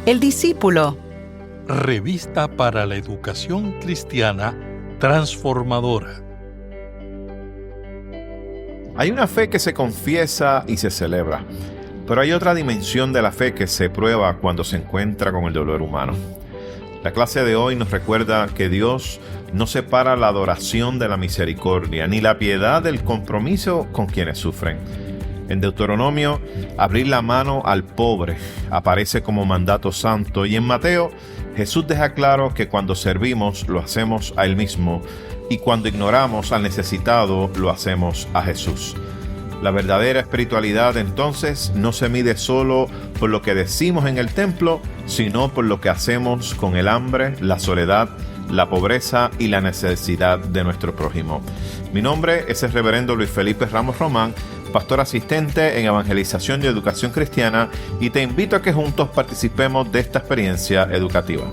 El discípulo. Revista para la educación cristiana transformadora. Hay una fe que se confiesa y se celebra, pero hay otra dimensión de la fe que se prueba cuando se encuentra con el dolor humano. La clase de hoy nos recuerda que Dios no separa la adoración de la misericordia, ni la piedad del compromiso con quienes sufren. En Deuteronomio, abrir la mano al pobre aparece como mandato santo, y en Mateo, Jesús deja claro que cuando servimos lo hacemos a Él mismo, y cuando ignoramos al necesitado lo hacemos a Jesús. La verdadera espiritualidad entonces no se mide solo por lo que decimos en el templo, sino por lo que hacemos con el hambre, la soledad, la pobreza y la necesidad de nuestro prójimo. Mi nombre es el reverendo Luis Felipe Ramos Román, pastor asistente en Evangelización y Educación Cristiana, y te invito a que juntos participemos de esta experiencia educativa.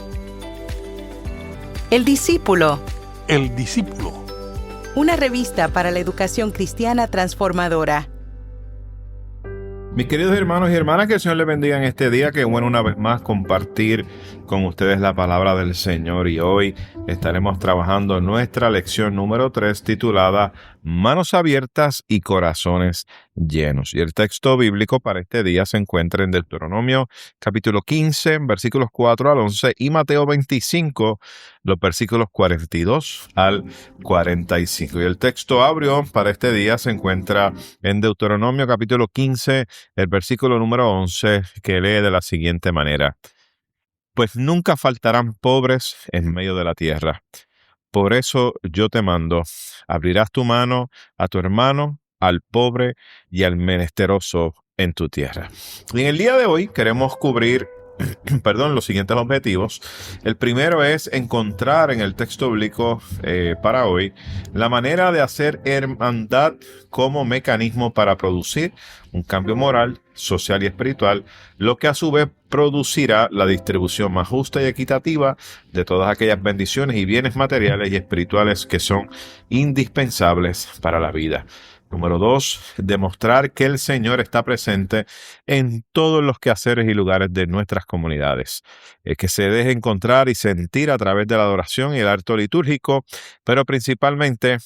El discípulo. El discípulo. Una revista para la educación cristiana transformadora. Mis queridos hermanos y hermanas, que el Señor les bendiga en este día. Qué bueno una vez más compartir con ustedes la palabra del Señor, y hoy estaremos trabajando en nuestra lección número 3 titulada Manos abiertas y corazones llenos. Y el texto bíblico para este día se encuentra en Deuteronomio capítulo 15, versículos 4 al 11 y Mateo 25, los versículos 42 al 45. Y el texto áureo para este día se encuentra en Deuteronomio capítulo 15, el versículo número 11, que lee de la siguiente manera: Pues nunca faltarán pobres en medio de la tierra. Por eso yo te mando, abrirás tu mano a tu hermano, al pobre y al menesteroso en tu tierra. Y en el día de hoy queremos cubrir los siguientes objetivos. El primero es encontrar en el texto bíblico para hoy la manera de hacer hermandad como mecanismo para producir un cambio moral, social y espiritual, lo que a su vez producirá la distribución más justa y equitativa de todas aquellas bendiciones y bienes materiales y espirituales que son indispensables para la vida. Número 2, demostrar que el Señor está presente en todos los quehaceres y lugares de nuestras comunidades, que se deje encontrar y sentir a través de la adoración y el acto litúrgico, pero principalmente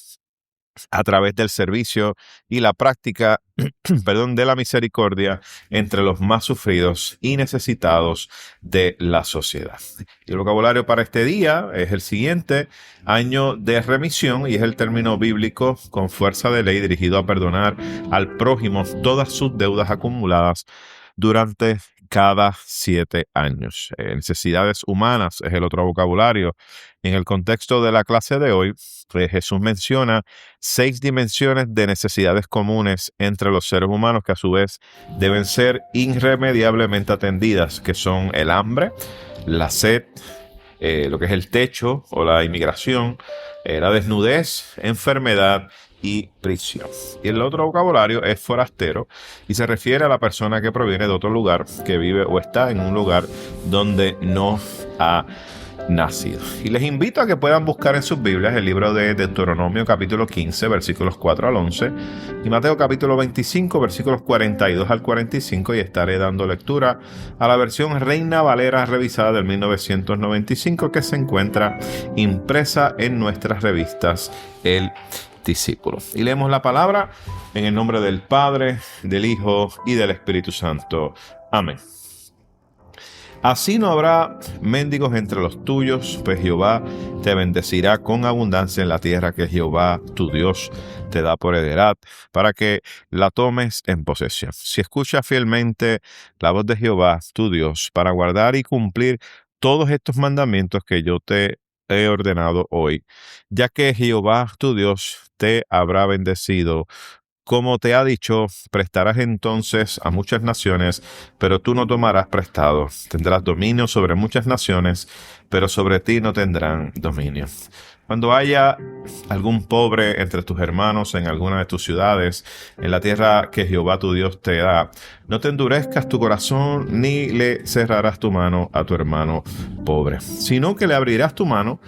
a través del servicio y la práctica de la misericordia entre los más sufridos y necesitados de la sociedad. Y el vocabulario para este día es el siguiente: año de remisión, y es el término bíblico con fuerza de ley dirigido a perdonar al prójimo todas sus deudas acumuladas durante cada 7 años. Necesidades humanas es el otro vocabulario. En el contexto de la clase de hoy, Jesús menciona 6 dimensiones de necesidades comunes entre los seres humanos que a su vez deben ser irremediablemente atendidas, que son el hambre, la sed, lo que es el techo o la inmigración, la desnudez, enfermedad y prisión. Y el otro vocabulario es forastero, y se refiere a la persona que proviene de otro lugar, que vive o está en un lugar donde no ha nacido. Y les invito a que puedan buscar en sus Biblias el libro de Deuteronomio capítulo 15, versículos 4 al 11, y Mateo capítulo 25, versículos 42 al 45, y estaré dando lectura a la versión Reina Valera revisada del 1995, que se encuentra impresa en nuestras revistas El Discípulo. Y leemos la palabra en el nombre del Padre, del Hijo y del Espíritu Santo. Amén. Así no habrá mendigos entre los tuyos, pues Jehová te bendecirá con abundancia en la tierra que Jehová, tu Dios, te da por heredad, para que la tomes en posesión. Si escuchas fielmente la voz de Jehová, tu Dios, para guardar y cumplir todos estos mandamientos que yo te he ordenado hoy, ya que Jehová, tu Dios, te habrá bendecido. Como te ha dicho, prestarás entonces a muchas naciones, pero tú no tomarás prestado. Tendrás dominio sobre muchas naciones, pero sobre ti no tendrán dominio. Cuando haya algún pobre entre tus hermanos en alguna de tus ciudades, en la tierra que Jehová tu Dios te da, no te endurezcas tu corazón ni le cerrarás tu mano a tu hermano pobre, sino que le abrirás tu mano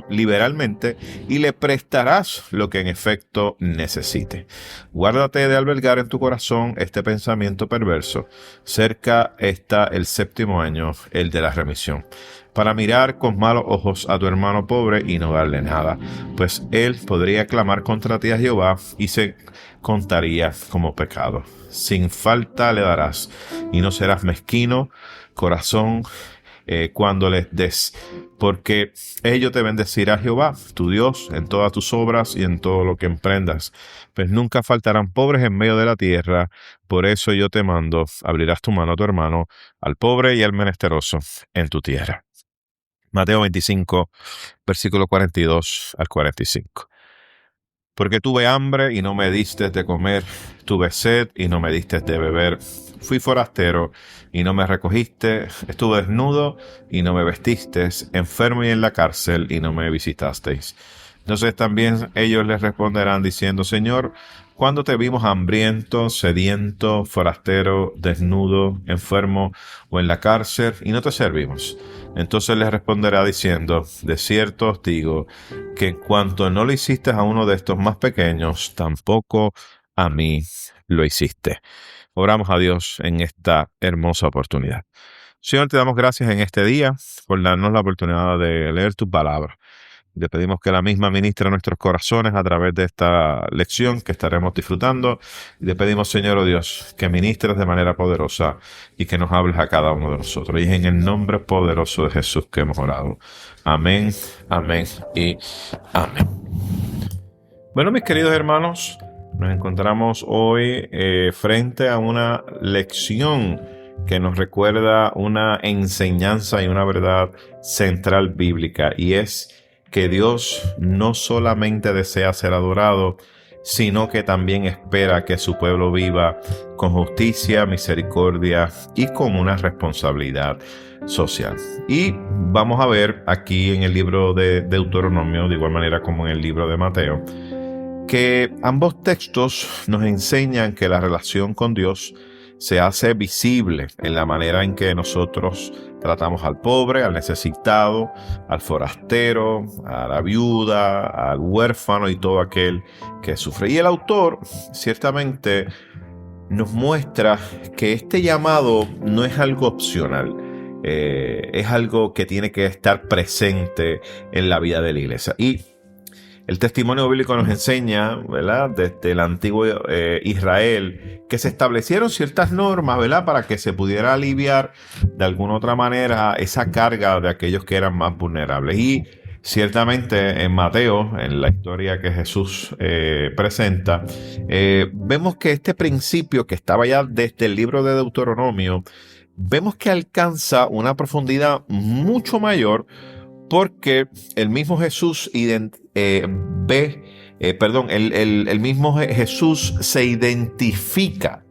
liberalmente y le prestarás lo que en efecto necesite. Guárdate de albergar en tu corazón este pensamiento perverso. Cerca está el 7º año, el de la remisión, para mirar con malos ojos a tu hermano pobre y no darle nada, pues él podría clamar contra ti a Jehová y se contaría como pecado. Sin falta le darás y no serás mezquino corazón cuando les des, porque ello te bendecirá Jehová, tu Dios, en todas tus obras y en todo lo que emprendas. Pues nunca faltarán pobres en medio de la tierra, por eso yo te mando, abrirás tu mano a tu hermano, al pobre y al menesteroso en tu tierra. Mateo 25, versículo 42 al 45. Porque tuve hambre y no me diste de comer, tuve sed y no me diste de beber, fui forastero y no me recogiste, estuve desnudo y no me vestisteis, enfermo y en la cárcel y no me visitasteis. Entonces también ellos les responderán diciendo, Señor, ¿cuándo te vimos hambriento, sediento, forastero, desnudo, enfermo o en la cárcel y no te servimos? Entonces les responderá diciendo, de cierto os digo, que en cuanto no lo hiciste a uno de estos más pequeños, tampoco a mí lo hiciste. Oramos a Dios en esta hermosa oportunidad. Señor, te damos gracias en este día por darnos la oportunidad de leer tu palabra. Le pedimos que la misma ministre nuestros corazones a través de esta lección que estaremos disfrutando. Y le pedimos, Señor, oh Dios, que ministres de manera poderosa y que nos hables a cada uno de nosotros. Y es en el nombre poderoso de Jesús que hemos orado. Amén, amén y amén. Bueno, mis queridos hermanos, nos encontramos hoy frente a una lección que nos recuerda una enseñanza y una verdad central bíblica, y es que Dios no solamente desea ser adorado, sino que también espera que su pueblo viva con justicia, misericordia y con una responsabilidad social. Y vamos a ver aquí en el libro de Deuteronomio, de igual manera como en el libro de Mateo, que ambos textos nos enseñan que la relación con Dios se hace visible en la manera en que nosotros tratamos al pobre, al necesitado, al forastero, a la viuda, al huérfano y todo aquel que sufre. Y el autor ciertamente nos muestra que este llamado no es algo opcional, es algo que tiene que estar presente en la vida de la iglesia. Y el testimonio bíblico nos enseña, ¿verdad?, desde el antiguo Israel, que se establecieron ciertas normas, ¿verdad?, para que se pudiera aliviar de alguna otra manera esa carga de aquellos que eran más vulnerables. Y ciertamente en Mateo, en la historia que Jesús presenta, vemos que este principio que estaba ya desde el libro de Deuteronomio, vemos que alcanza una profundidad mucho mayor, porque el mismo Jesús el mismo Jesús se identifica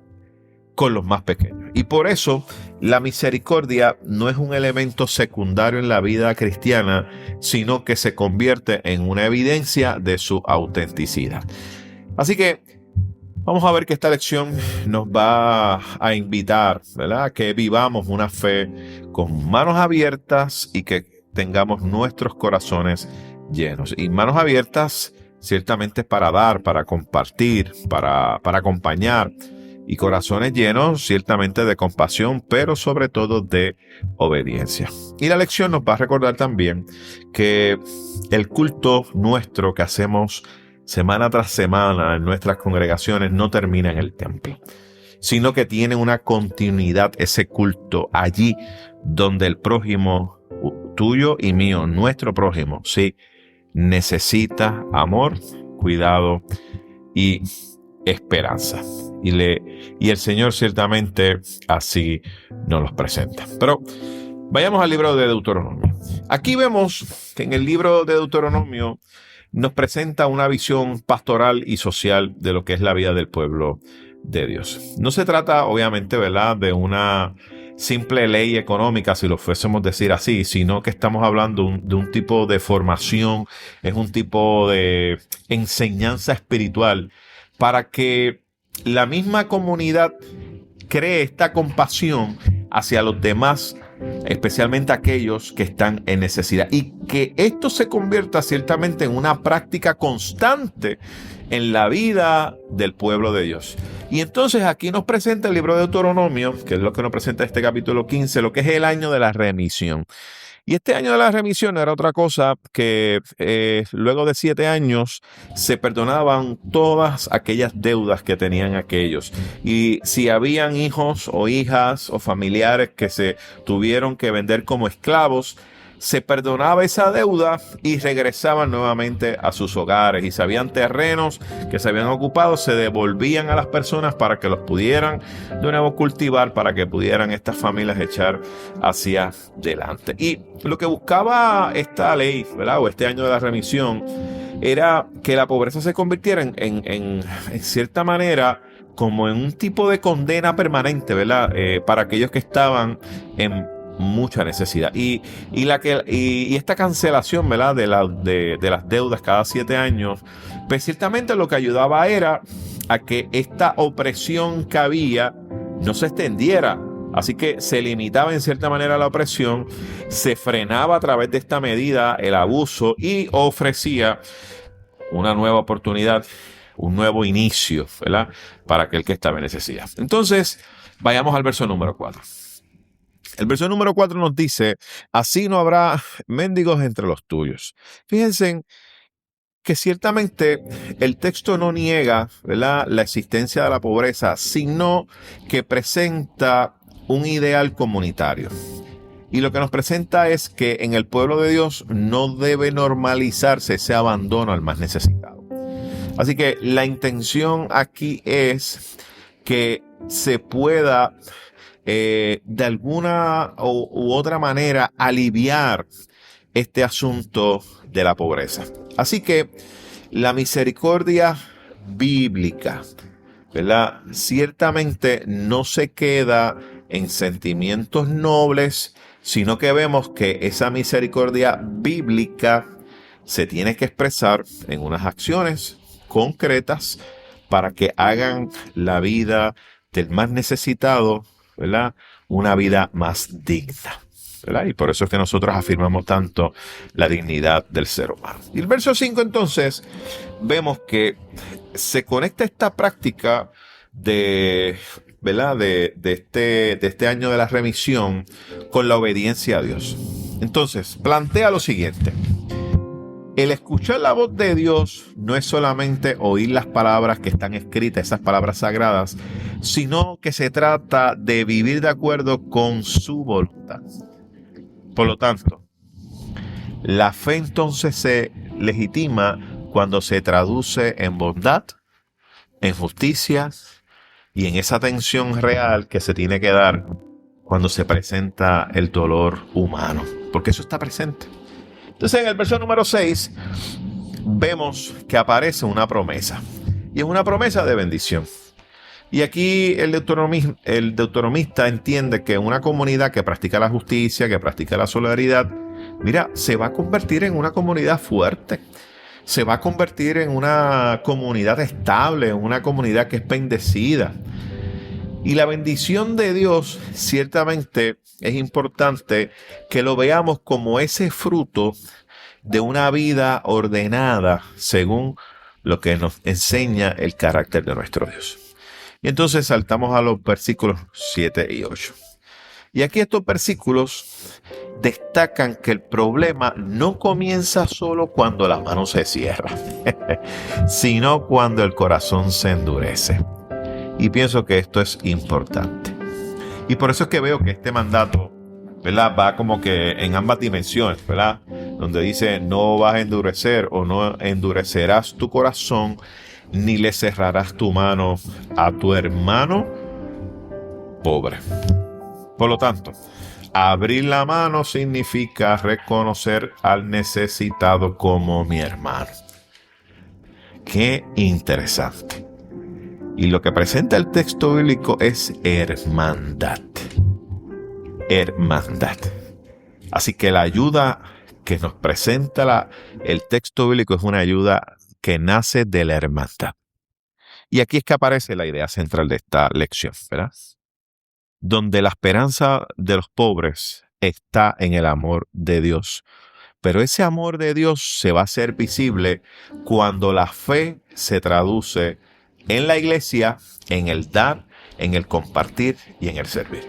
con los más pequeños. Y por eso la misericordia no es un elemento secundario en la vida cristiana, sino que se convierte en una evidencia de su autenticidad. Así que vamos a ver que esta lección nos va a invitar, ¿verdad?, a que vivamos una fe con manos abiertas y que tengamos nuestros corazones llenos. Y manos abiertas ciertamente para dar, para compartir, para acompañar. Y corazones llenos ciertamente de compasión, pero sobre todo de obediencia. Y la lección nos va a recordar también que el culto nuestro que hacemos semana tras semana en nuestras congregaciones no termina en el templo, sino que tiene una continuidad ese culto allí donde el prójimo tuyo y mío, nuestro prójimo, sí, necesita amor, cuidado y esperanza. Y el Señor ciertamente así nos los presenta. Pero vayamos al libro de Deuteronomio. Aquí vemos que en el libro de Deuteronomio nos presenta una visión pastoral y social de lo que es la vida del pueblo de Dios. No se trata, obviamente, ¿verdad?, de una simple ley económica, si lo fuésemos decir así, sino que estamos hablando de un tipo de formación, es un tipo de enseñanza espiritual para que la misma comunidad cree esta compasión hacia los demás especialmente aquellos que están en necesidad, y que esto se convierta ciertamente en una práctica constante en la vida del pueblo de Dios. Y entonces aquí nos presenta el libro de Deuteronomio, que es lo que nos presenta este capítulo 15, lo que es el año de la remisión. Y este año de la remisión era otra cosa que luego de 7 años se perdonaban todas aquellas deudas que tenían aquellos. Y si habían hijos o hijas o familiares que se tuvieron que vender como esclavos, se perdonaba esa deuda y regresaban nuevamente a sus hogares. Y si habían terrenos que se habían ocupado, se devolvían a las personas para que los pudieran de nuevo cultivar, para que pudieran estas familias echar hacia adelante. Y lo que buscaba esta ley, ¿verdad?, o este año de la remisión, era que la pobreza se convirtiera en cierta manera como en un tipo de condena permanente, ¿verdad?, para aquellos que estaban en mucha necesidad. Y esta cancelación, ¿verdad?, de las deudas cada 7 años, pues ciertamente lo que ayudaba era a que esta opresión que había no se extendiera. Así que se limitaba en cierta manera la opresión, se frenaba a través de esta medida el abuso y ofrecía una nueva oportunidad, un nuevo inicio, ¿verdad?, para aquel que estaba en necesidad. Entonces, vayamos al verso número 4. El verso número 4 nos dice: así no habrá mendigos entre los tuyos. Fíjense que ciertamente el texto no niega, ¿verdad?, la existencia de la pobreza, sino que presenta un ideal comunitario. Y lo que nos presenta es que en el pueblo de Dios no debe normalizarse ese abandono al más necesitado. Así que la intención aquí es que se pueda de alguna u otra manera aliviar este asunto de la pobreza. Así que la misericordia bíblica, ¿verdad?, ciertamente no se queda en sentimientos nobles, sino que vemos que esa misericordia bíblica se tiene que expresar en unas acciones concretas para que hagan la vida del más necesitado, ¿verdad?, una vida más digna, ¿verdad? Y por eso es que nosotros afirmamos tanto la dignidad del ser humano. Y el verso 5 entonces vemos que se conecta esta práctica ¿verdad?, de este año de la remisión con la obediencia a Dios. Entonces plantea lo siguiente: el escuchar la voz de Dios no es solamente oír las palabras que están escritas, esas palabras sagradas, sino que se trata de vivir de acuerdo con su voluntad. Por lo tanto, la fe entonces se legitima cuando se traduce en bondad, en justicia y en esa tensión real que se tiene que dar cuando se presenta el dolor humano, porque eso está presente. Entonces, en el verso número 6 vemos que aparece una promesa, y es una promesa de bendición. Y aquí el deuteronomista entiende que una comunidad que practica la justicia, que practica la solidaridad, mira, se va a convertir en una comunidad fuerte, se va a convertir en una comunidad estable, en una comunidad que es bendecida. Y la bendición de Dios ciertamente es importante que lo veamos como ese fruto de una vida ordenada según lo que nos enseña el carácter de nuestro Dios. Y entonces saltamos a los versículos 7 y 8. Y aquí estos versículos destacan que el problema no comienza solo cuando la mano se cierra, sino cuando el corazón se endurece. Y pienso que esto es importante. Y por eso es que veo que este mandato, ¿verdad?, va como que en ambas dimensiones, ¿verdad? Donde dice: no vas a endurecer o no endurecerás tu corazón, ni le cerrarás tu mano a tu hermano pobre. Por lo tanto, abrir la mano significa reconocer al necesitado como mi hermano. Qué interesante. Y lo que presenta el texto bíblico es hermandad. Hermandad. Así que la ayuda que nos presenta el texto bíblico es una ayuda que nace de la hermandad. Y aquí es que aparece la idea central de esta lección, ¿verdad? Donde la esperanza de los pobres está en el amor de Dios. Pero ese amor de Dios se va a hacer visible cuando la fe se traduce en la iglesia, en el dar, en el compartir y en el servir.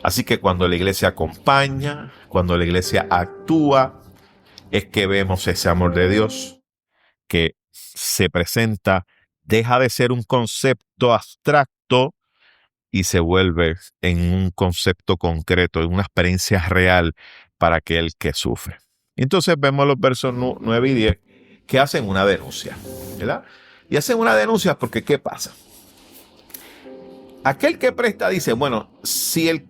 Así que cuando la iglesia acompaña, cuando la iglesia actúa, es que vemos ese amor de Dios que se presenta, deja de ser un concepto abstracto y se vuelve en un concepto concreto, en una experiencia real para aquel que sufre. Entonces vemos los versos 9 y 10 que hacen una denuncia, ¿verdad? Y hacen una denuncia porque ¿qué pasa? Aquel que presta dice, bueno, si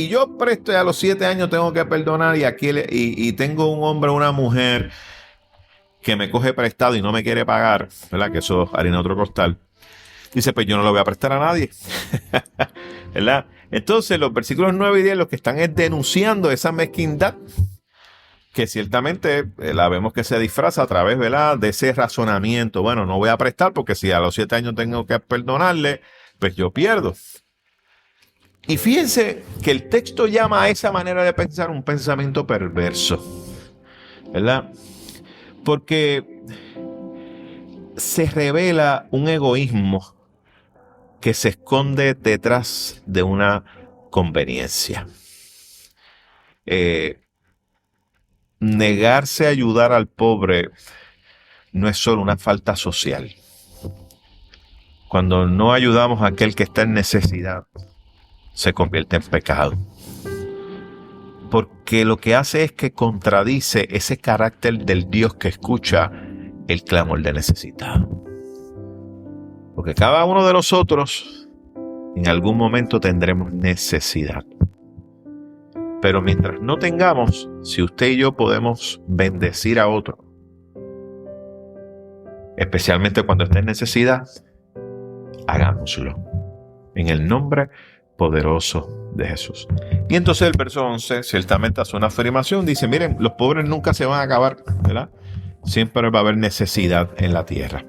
yo presto y a los 7 años tengo que perdonar y tengo un hombre o una mujer que me coge prestado y no me quiere pagar, ¿verdad? Que eso es harina de otro costal. Dice, pues yo no lo voy a prestar a nadie. ¿Verdad? Entonces los versículos 9 y 10 lo que están es denunciando esa mezquindad que ciertamente la vemos que se disfraza a través, ¿verdad?, de ese razonamiento. Bueno, no voy a prestar porque si a los 7 años tengo que perdonarle, pues yo pierdo. Y fíjense que el texto llama a esa manera de pensar un pensamiento perverso, ¿verdad? Porque se revela un egoísmo que se esconde detrás de una conveniencia. Negarse a ayudar al pobre no es solo una falta social. Cuando no ayudamos a aquel que está en necesidad, se convierte en pecado. Porque lo que hace es que contradice ese carácter del Dios que escucha el clamor de necesitado. Porque cada uno de nosotros en algún momento tendremos necesidad. Pero mientras no tengamos, si usted y yo podemos bendecir a otro, especialmente cuando esté en necesidad, hagámoslo. En el nombre poderoso de Jesús. Y entonces el verso 11 ciertamente hace una afirmación. Dice, miren, los pobres nunca se van a acabar, ¿verdad? Siempre va a haber necesidad en la tierra.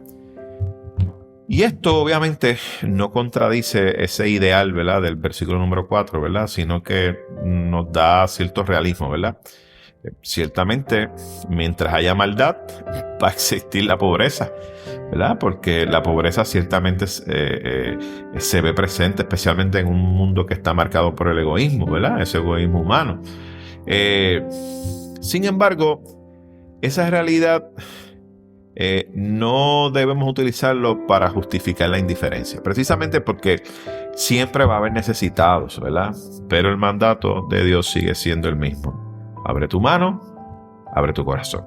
Y esto obviamente no contradice ese ideal, ¿verdad?, del versículo número 4, ¿verdad?, sino que nos da cierto realismo, ¿verdad? Ciertamente, mientras haya maldad, va a existir la pobreza, ¿verdad? Porque la pobreza ciertamente se ve presente, especialmente en un mundo que está marcado por el egoísmo, ¿verdad? Ese egoísmo humano. Sin embargo, esa realidad no debemos utilizarlo para justificar la indiferencia, precisamente porque siempre va a haber necesitados, ¿verdad? Pero el mandato de Dios sigue siendo el mismo. Abre tu mano, abre tu corazón.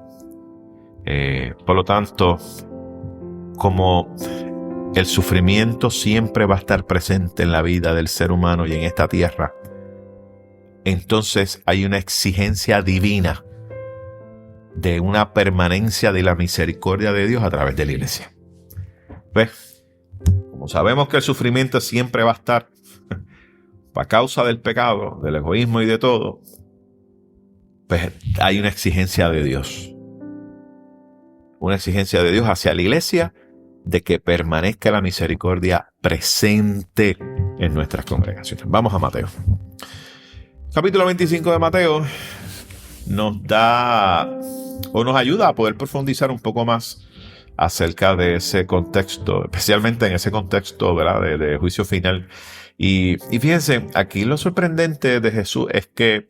Por lo tanto, como el sufrimiento siempre va a estar presente en la vida del ser humano y en esta tierra, entonces hay una exigencia divina de una permanencia de la misericordia de Dios a través de la iglesia. ¿Ves? Como sabemos que el sufrimiento siempre va a estar a causa del pecado, del egoísmo y de todo, pues hay una exigencia de Dios. Una exigencia de Dios hacia la iglesia de que permanezca la misericordia presente en nuestras congregaciones. Vamos a Mateo. Capítulo 25 de Mateo nos da o nos ayuda a poder profundizar un poco más acerca de ese contexto, especialmente en ese contexto, ¿verdad?, de juicio final. Y fíjense, aquí lo sorprendente de Jesús es que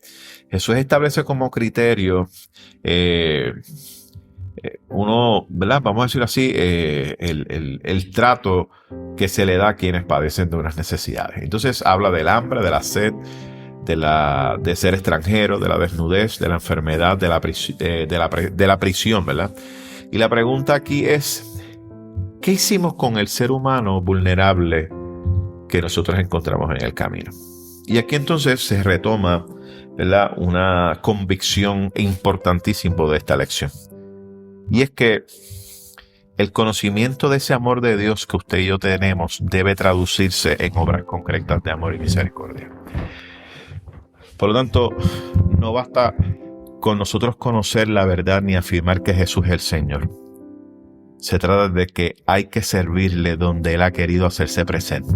Jesús establece como criterio uno, ¿verdad?, vamos a decir así, el trato que se le da a quienes padecen de unas necesidades. Entonces habla del hambre, de la sed, de ser extranjero, de la desnudez, de la enfermedad, de la prisión, ¿verdad? Y la pregunta aquí es, ¿qué hicimos con el ser humano vulnerable que nosotros encontramos en el camino? Y aquí entonces se retoma, ¿verdad?, una convicción importantísima de esta lección. Y es que el conocimiento de ese amor de Dios que usted y yo tenemos debe traducirse en obras concretas de amor y misericordia. Por lo tanto, no basta con nosotros conocer la verdad ni afirmar que Jesús es el Señor. Se trata de que hay que servirle donde Él ha querido hacerse presente.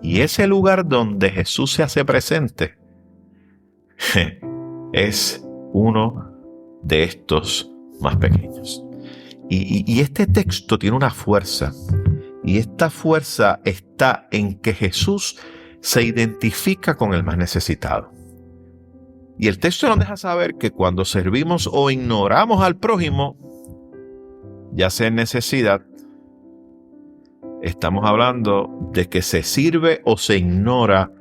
Y ese lugar donde Jesús se hace presente es uno de estos más pequeños. Y este texto tiene una fuerza. Y esta fuerza está en que Jesús se identifica con el más necesitado. Y el texto nos deja saber que cuando servimos o ignoramos al prójimo, ya sea en necesidad, estamos hablando de que se sirve o se ignora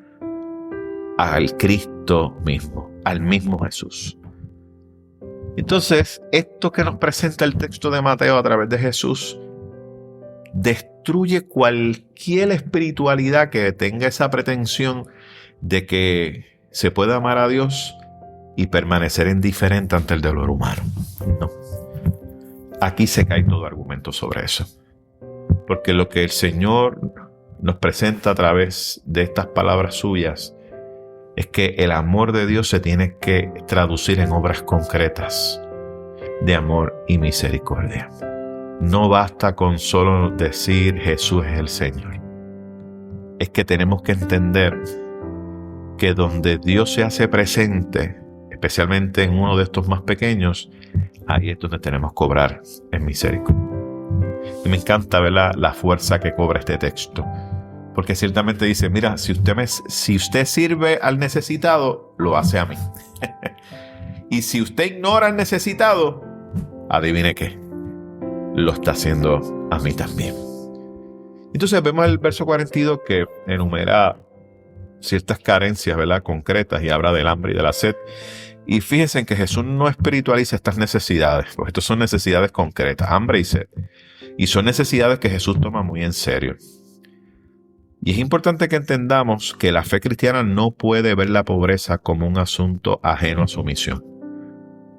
al Cristo mismo, al mismo Jesús. Entonces, esto que nos presenta el texto de Mateo a través de Jesús destruye cualquier espiritualidad que tenga esa pretensión de que se pueda amar a Dios y permanecer indiferente ante el dolor humano. No. Aquí se cae todo argumento sobre eso. Porque lo que el Señor nos presenta a través de estas palabras suyas es que el amor de Dios se tiene que traducir en obras concretas de amor y misericordia. No basta con solo decir Jesús es el Señor. Es que tenemos que entender que donde Dios se hace presente, especialmente en uno de estos más pequeños, ahí es donde tenemos que obrar en misericordia. Y me encanta ver la fuerza que cobra este texto. Porque ciertamente dice, mira, si usted sirve al necesitado, lo hace a mí. Y si usted ignora al necesitado, adivine qué, lo está haciendo a mí también. Entonces vemos el verso 42 que enumera ciertas carencias, ¿verdad?, concretas, y habla del hambre y de la sed. Y fíjense en que Jesús no espiritualiza estas necesidades, porque estas son necesidades concretas, hambre y sed. Y son necesidades que Jesús toma muy en serio. Y es importante que entendamos que la fe cristiana no puede ver la pobreza como un asunto ajeno a su misión,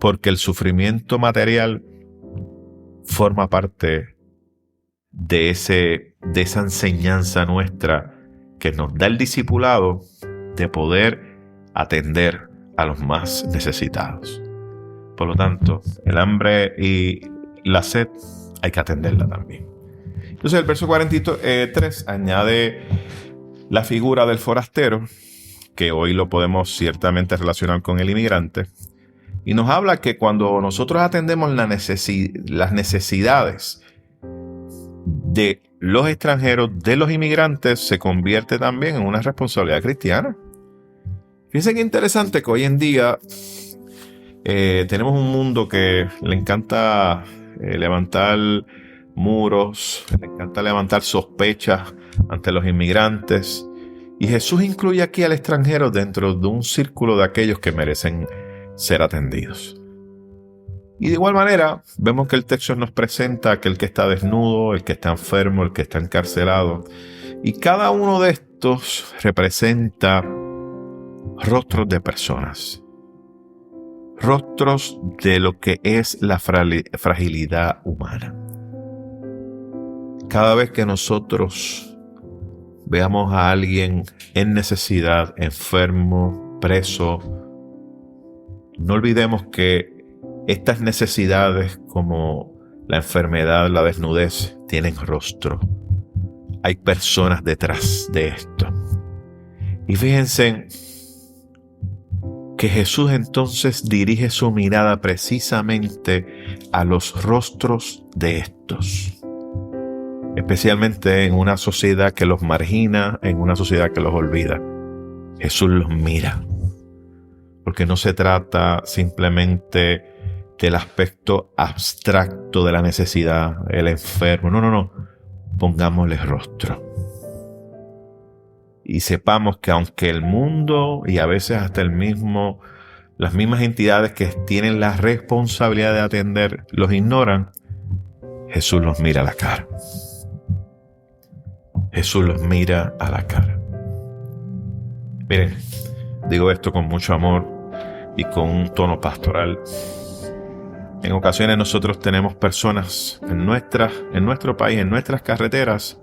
porque el sufrimiento material forma parte de esa enseñanza nuestra que nos da el discipulado de poder atender a los más necesitados. Por lo tanto, el hambre y la sed hay que atenderla también. Entonces el verso 43 añade la figura del forastero, que hoy lo podemos ciertamente relacionar con el inmigrante, y nos habla que cuando nosotros atendemos las necesidades de los extranjeros, de los inmigrantes, se convierte también en una responsabilidad cristiana. Fíjense qué interesante que hoy en día tenemos un mundo que le encanta levantar muros, le encanta levantar sospechas ante los inmigrantes, y Jesús incluye aquí al extranjero dentro de un círculo de aquellos que merecen ser atendidos. Y de igual manera vemos que el texto nos presenta aquel que está desnudo, el que está enfermo, el que está encarcelado, y cada uno de estos representa rostros de personas, rostros de lo que es la fragilidad humana. Cada vez que nosotros veamos a alguien en necesidad, enfermo, preso, no olvidemos que estas necesidades, como la enfermedad, la desnudez, tienen rostro. Hay personas detrás de esto. Y fíjense que Jesús entonces dirige su mirada precisamente a los rostros de estos. Especialmente en una sociedad que los margina, en una sociedad que los olvida. Jesús los mira. Porque no se trata simplemente del aspecto abstracto de la necesidad, el enfermo. No. Pongámosle rostro. Y sepamos que aunque el mundo y a veces hasta las mismas entidades que tienen la responsabilidad de atender los ignoran, Jesús los mira a la cara. Jesús los mira a la cara. Miren, digo esto con mucho amor y con un tono pastoral. En ocasiones nosotros tenemos personas en nuestro país, en nuestras carreteras,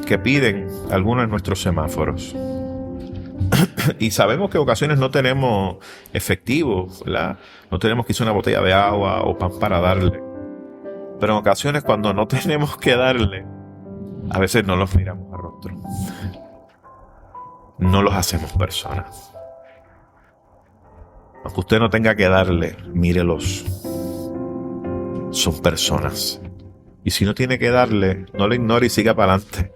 que piden algunos de nuestros semáforos. Y sabemos que en ocasiones no tenemos efectivo, ¿verdad? No tenemos quizá una botella de agua o pan para darle. Pero en ocasiones cuando no tenemos que darle, a veces no los miramos a rostro. No los hacemos personas. Aunque usted no tenga que darle, mírelos. Son personas. Y si no tiene que darle, no le ignore y siga para adelante.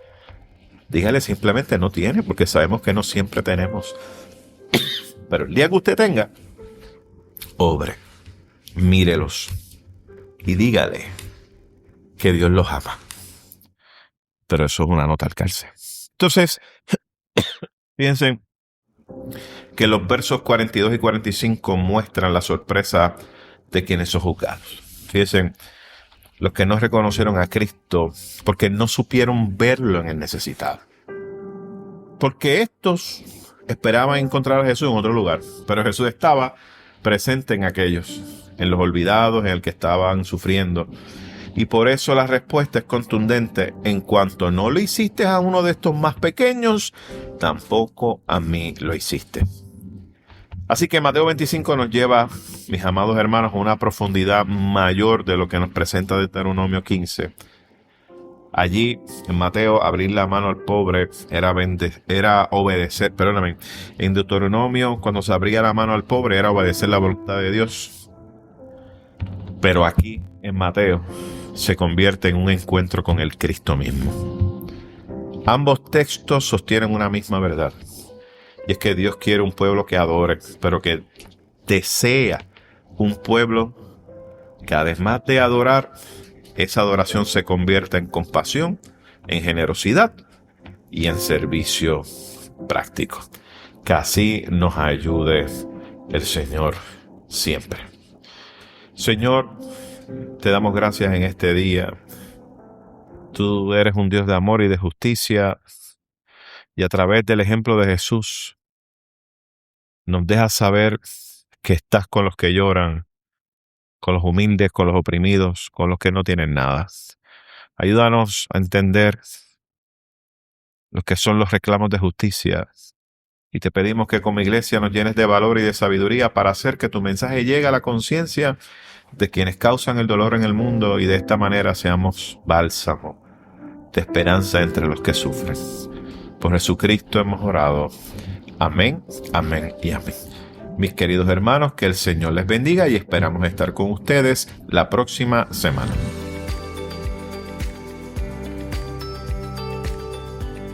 Dígale simplemente no tiene, porque sabemos que no siempre tenemos. Pero el día que usted tenga, obre, mírelos y dígale que Dios los ama. Pero eso es una nota al calce. Entonces, fíjense que los versos 42 y 45 muestran la sorpresa de quienes son juzgados. Fíjense, los que no reconocieron a Cristo porque no supieron verlo en el necesitado. Porque estos esperaban encontrar a Jesús en otro lugar, pero Jesús estaba presente en aquellos, en los olvidados, en el que estaban sufriendo. Y por eso la respuesta es contundente: en cuanto no lo hiciste a uno de estos más pequeños, tampoco a mí lo hiciste. Así que Mateo 25 nos lleva, mis amados hermanos, a una profundidad mayor de lo que nos presenta Deuteronomio 15. Allí, en Mateo, abrir la mano al pobre era obedecer. Perdóname. En Deuteronomio, cuando se abría la mano al pobre, era obedecer la voluntad de Dios. Pero aquí, en Mateo, se convierte en un encuentro con el Cristo mismo. Ambos textos sostienen una misma verdad. Y es que Dios quiere un pueblo que adore, pero que desea un pueblo que, además de adorar, esa adoración se convierta en compasión, en generosidad y en servicio práctico. Que así nos ayude el Señor siempre. Señor, te damos gracias en este día. Tú eres un Dios de amor y de justicia, y a través del ejemplo de Jesús nos dejas saber que estás con los que lloran, con los humildes, con los oprimidos, con los que no tienen nada. Ayúdanos a entender lo que son los reclamos de justicia, y te pedimos que como iglesia nos llenes de valor y de sabiduría para hacer que tu mensaje llegue a la conciencia de quienes causan el dolor en el mundo, y de esta manera seamos bálsamo de esperanza entre los que sufren. Por Jesucristo hemos orado. Amén, amén y amén. Mis queridos hermanos, que el Señor les bendiga y esperamos estar con ustedes la próxima semana.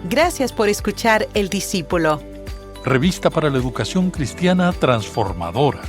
Gracias por escuchar El Discípulo. Revista para la Educación Cristiana Transformadora.